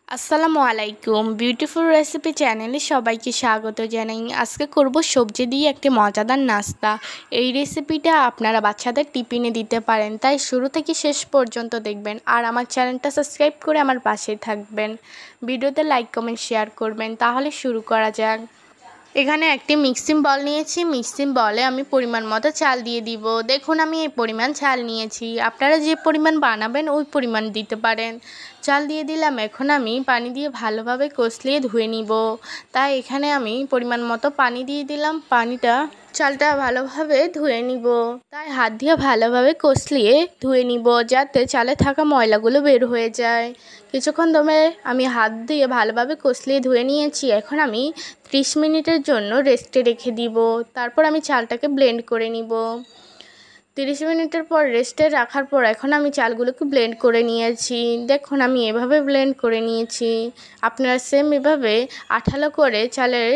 আসসালামু আলাইকুম beautiful recipe চ্যানেলে সবাইকে স্বাগত জানাই। আজকে করব সবজি দিয়ে একটি মজাদার নাস্তা। এই রেসিপিটা আপনারা বাচ্চাদের টিফিনে দিতে পারেন, তাই শুরু থেকে শেষ পর্যন্ত দেখবেন আর আমার চ্যানেলটা সাবস্ক্রাইব করে আমার পাশেই থাকবেন। ভিডিওতে লাইক কমেন্ট শেয়ার করবেন। তাহলে শুরু করা যাক। এখানে একটি মিক্সিং বল নিয়েছি। মিক্সিং বলে আমি পরিমাণ মতো চাল দিয়ে দিব। দেখুন আমি এই পরিমাণ চাল নিয়েছি, আপনারা যে পরিমাণ বানাবেন ওই পরিমাণ দিতে পারেন। চাল দিয়ে দিলাম। এখন আমি পানি দিয়ে ভালোভাবে কষলিয়ে ধুয়ে নিব, তাই এখানে আমি পরিমাণ মতো পানি দিয়ে দিলাম। চালটা ভালোভাবে ধুয়ে নিব, তাই হাত দিয়ে ভালোভাবে কষলিয়ে ধুয়ে নিব, যাতে চালে থাকা ময়লাগুলো বের হয়ে যায়। কিছুক্ষণ ধরে আমি হাত দিয়ে ভালোভাবে কষলিয়ে ধুয়ে নিয়েছি। এখন আমি 30 মিনিটের জন্য রেস্টে রেখে দিব। তারপর আমি চালটাকে ব্লেন্ড করে নিব। 30 মিনিটের পর রেস্টে রাখার পর এখন আমি চালগুলোকে ব্লেন্ড করে নিয়েছি। দেখুন আমি এভাবে ব্লেন্ড করে নিয়েছি। আপনারা সেম এভাবে আঠালো করে চালের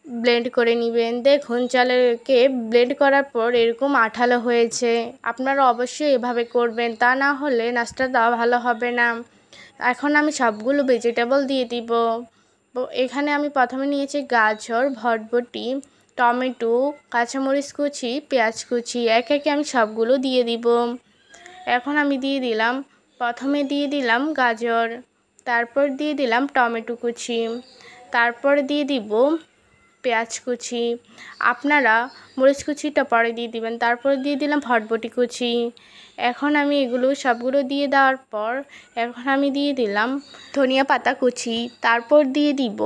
ব্লেন্ড করে নেবেন। দেখুন চালকে ব্লেন্ড করার পর এরকম আঠালো হয়েছে। আপনারা অবশ্যই এভাবে করবেন, তা না হলে নাস্তাটা ভালো হবে না। এখন আমি সবগুলো ভেজিটেবল দিয়ে দিব। এখানে আমি প্রথমে নিয়েছি গাজর, বরবটি, টমেটো, কাঁচামরিচ কুচি, পেঁয়াজ কুচি। একে একে আমি সবগুলো দিয়ে দিব। এখন আমি প্রথমে দিয়ে দিলাম গাজর, তারপর দিয়ে দিলাম টমেটো কুচি, তারপর দিয়ে দিব পেঁয়াজ কুচি। আপনারা মরিচ কুচিটা পরে দিয়ে দিবেন। তারপর দিয়ে দিলাম বরবটি কুচি। এখন আমি সবগুলো দিয়ে দেওয়ার পর এখন আমি দিয়ে দিলাম ধনিয়া পাতা কুচি। তারপর দিয়ে দিব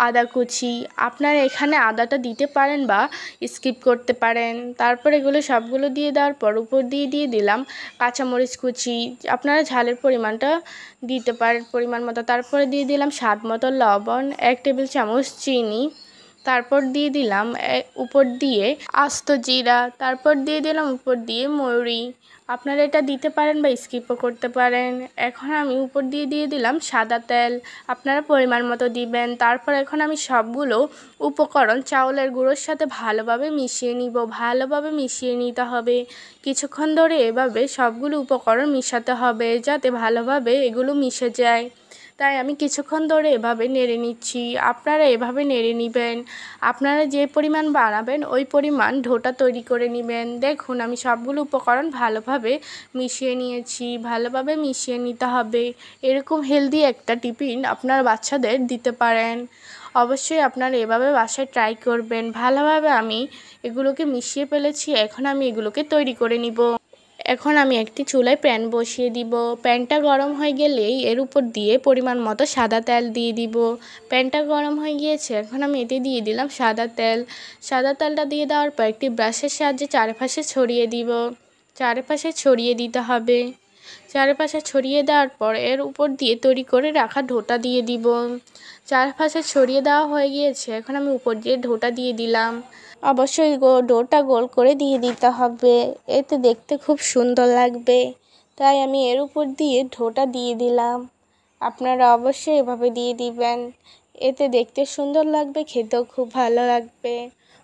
আদা কুচি। আপনারা এখানে আদাটা দিতে পারেন বা স্কিপ করতে পারেন। তারপর সবগুলো দিয়ে দেওয়ার পর উপর দিয়ে দিলাম কাঁচামরিচ কুচি। আপনারা ঝালের পরিমাণটা দিতে পারেন পরিমাণ মতো। তারপরে দিয়ে দিলাম স্বাদ মতো লবণ, 1 টেবিল চামচ চিনি। তারপর দিয়ে দিলাম উপর দিয়ে আস্ত জিরা। তারপর দিয়ে দিলাম উপর দিয়ে মৌরি। আপনারা এটা দিতে পারেন বা স্কিপও করতে পারেন। এখন আমি উপর দিয়ে দিলাম সাদা তেল। আপনারা পরিমাণ মতো দিবেন। তারপর এখন আমি সবগুলো উপকরণ চাউলের গুঁড়োর সাথে ভালোভাবে মিশিয়ে নিব। ভালোভাবে মিশিয়ে নিতে হবে। কিছুক্ষণ ধরে এভাবে সবগুলো উপকরণ মিশাতে হবে, যাতে ভালোভাবে এগুলো মিশে যায়। তাই আমি কিছুক্ষণ ধরে এভাবে নেড়ে নিচ্ছি। আপনারা এভাবে নেড়ে নেবেন। আপনারা যে পরিমাণ বানাবেন ওই পরিমাণ ডোটা তৈরি করে নেবেন। দেখুন আমি সবগুলো উপকরণ ভালোভাবে মিশিয়ে নিয়েছি। ভালোভাবে মিশিয়ে নিতে হবে। এরকম হেলদি একটা টিফিন আপনার বাচ্চাদের দিতে পারেন। অবশ্যই আপনারা এভাবে বাসায় ট্রাই করবেন। ভালোভাবে আমি এগুলোকে মিশিয়ে ফেলেছি। এখন আমি এগুলোকে তৈরি করে নিব। এখন আমি একটি চুলায় প্যান বসিয়ে দিব। প্যানটা গরম হয়ে গেলেই এর উপর দিয়ে পরিমাণ মতো সাদা তেল দিয়ে দিব। প্যানটা গরম হয়ে গিয়েছে। এখন আমি এতে দিয়ে দিলাম সাদা তেল। সাদা তেলটা দিয়ে দেওয়ার পর একটি ব্রাশের সাহায্যে চারপাশে ছড়িয়ে দিব। চারপাশে ছড়িয়ে দিতে হবে। চারপাশে ছড়িয়ে দেওয়ার পর এর উপর দিয়ে তৈরি করে রাখা ডোটা দিয়ে দিব। চারপাশে ছড়িয়ে দেওয়া হয়ে গিয়েছে। এখন আমি উপর দিয়ে ডোটা দিয়ে দিলাম। অবশ্যই ডোটা গোল করে দিয়ে দিতে হবে, এতে দেখতে খুব সুন্দর লাগবে। তাই আমি এর উপর দিয়ে ডোটা দিয়ে দিলাম। আপনারা অবশ্যই এভাবে দিয়ে দিবেন, এতে দেখতে সুন্দর লাগবে, খেতেও খুব ভালো লাগবে।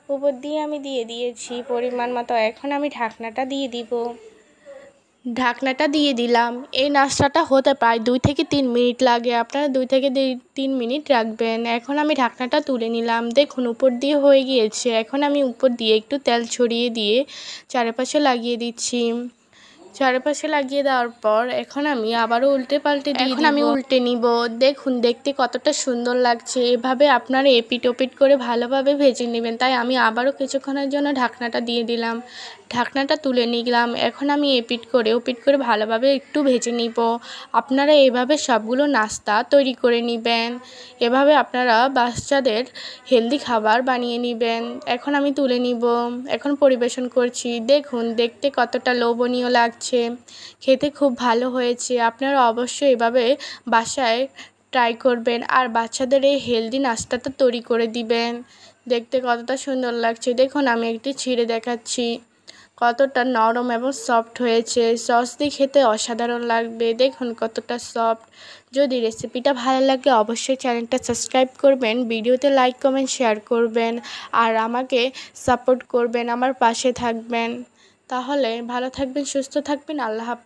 উপর দিয়ে আমি দিয়ে দিয়েছি পরিমাণ মতো। এখন আমি ঢাকনাটা দিয়ে দিব। ঢাকনাটা দিয়ে দিলাম। এই নাস্তাটা হতে প্রায় 2 থেকে 3 মিনিট লাগে। আপনারা 2 থেকে 3 মিনিট রাখবেন। এখন আমি ঢাকনাটা তুলে নিলাম। দেখুন উপর দিয়ে হয়ে গিয়েছে। এখন আমি উপর দিয়ে একটু তেল ছড়িয়ে দিয়ে চারপাশে লাগিয়ে দিচ্ছি। চারপাশে লাগিয়ে দেওয়ার পর এখন আমি আবারও উল্টে পাল্টে উল্টে নিব। দেখুন দেখতে কতটা সুন্দর লাগছে। এভাবে আপনারা এপিট ওপিট করে ভালোভাবে ভেজে নেবেন। তাই আমি আবারও কিছুক্ষণের জন্য ঢাকনাটা দিয়ে দিলাম। ঢাকনাটা তুলে নিলাম। এখন আমি এপিট করে ওপিট করে ভালোভাবে একটু ভেজে নিব। আপনারা এভাবে সবগুলো নাস্তা তৈরি করে নেবেন। এভাবে আপনারা বাচ্চাদের হেলদি খাবার বানিয়ে নেবেন। এখন আমি তুলে নিব। এখন পরিবেশন করছি। দেখুন দেখতে কতটা লোভনীয় লাগছে, খেতে খুব ভালো হয়েছে। আপনারা অবশ্যই এভাবে বাসায় ট্রাই করবেন আর বাচ্চাদের এই হেলদি নাস্তাটা তৈরি করে দিবেন। দেখতে কতটা সুন্দর লাগছে। দেখুন আমি একটি ছিঁড়ে দেখাচ্ছি, কতটা নরম এবং সফট হয়েছে। সস দিয়ে খেতে অসাধারণ লাগবে। দেখুন কতটা সফট। যদি রেসিপিটা ভালো লাগে অবশ্যই চ্যানেলটা সাবস্ক্রাইব করবেন, ভিডিওতে লাইক কমেন্ট শেয়ার করবেন আর আমাকে সাপোর্ট করবেন, আমার পাশে থাকবেন। তাহলে ভালো থাকবেন, সুস্থ থাকবেন। আল্লাহ হাফেজ।